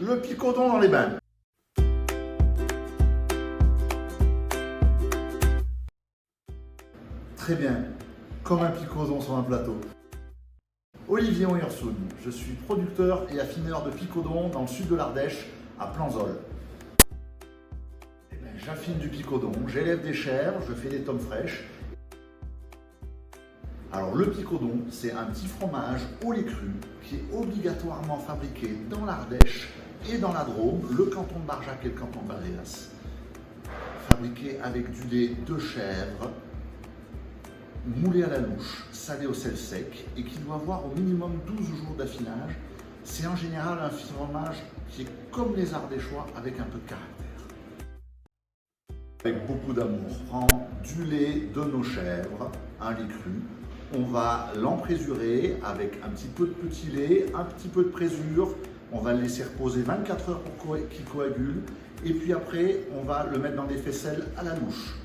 le picodon dans les bains. Très bien, comme un picodon sur un plateau. Olivier Oyersoun, je suis producteur et affineur de picodon dans le sud de l'Ardèche, à Planzol. J'affine du picodon, j'élève des chèvres, je fais des tomes fraîches. Alors le picodon, c'est un petit fromage au lait cru qui est obligatoirement fabriqué dans l'Ardèche et dans la Drôme, le canton de Barjac et le canton de Baldéas. Fabriqué avec du lait de chèvre, moulé à la louche, salé au sel sec et qui doit avoir au minimum 12 jours d'affinage. C'est en général un fromage qui est comme les Ardéchois avec un peu de caractère. Avec beaucoup d'amour, on prend du lait de nos chèvres, un lait cru. On va l'emprésurer avec un petit peu de petit lait, un petit peu de présure. On va le laisser reposer 24 heures pour qu'il coagule. Et puis après, on va le mettre dans des faisselles à la louche.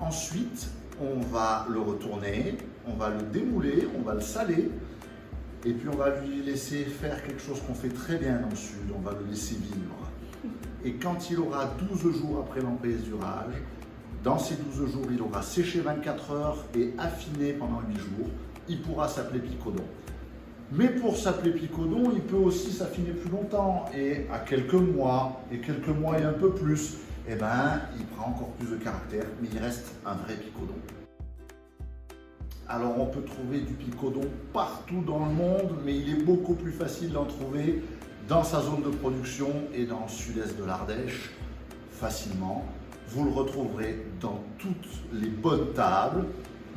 Ensuite, on va le retourner, on va le démouler, on va le saler. Et puis on va lui laisser faire quelque chose qu'on fait très bien dans le sud, on va le laisser vivre. Et quand il aura 12 jours après l'emprésurage, dans ces 12 jours, il aura séché 24 heures et affiné pendant 8 jours, il pourra s'appeler picodon. Mais pour s'appeler picodon, il peut aussi s'affiner plus longtemps, et à quelques mois et un peu plus, eh ben, il prend encore plus de caractère, mais il reste un vrai picodon. Alors on peut trouver du picodon partout dans le monde, mais il est beaucoup plus facile d'en trouver dans sa zone de production et dans le sud-est de l'Ardèche, facilement. Vous le retrouverez dans toutes les bonnes tables,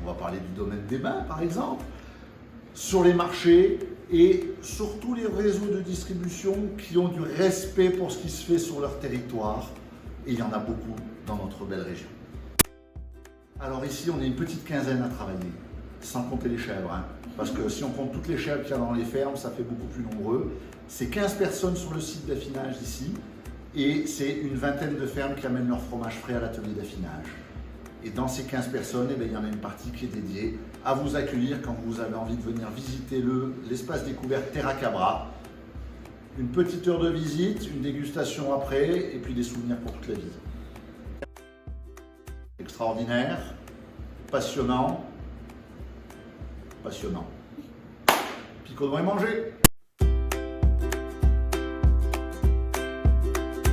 on va parler du domaine des bains par exemple, sur les marchés et sur tous les réseaux de distribution qui ont du respect pour ce qui se fait sur leur territoire. Et il y en a beaucoup dans notre belle région. Alors ici, on est une petite quinzaine à travailler, sans compter les chèvres. Parce que si on compte toutes les chèvres qu'il y a dans les fermes, ça fait beaucoup plus nombreux. C'est 15 personnes sur le site d'affinage ici. Et c'est une vingtaine de fermes qui amènent leur fromage frais à l'atelier d'affinage. Et dans ces 15 personnes, il y en a une partie qui est dédiée à vous accueillir quand vous avez envie de venir visiter l'espace découverte Terra Cabra. Une petite heure de visite, une dégustation après, et puis des souvenirs pour toute la vie. Extraordinaire, passionnant, passionnant. Picodon est mangé.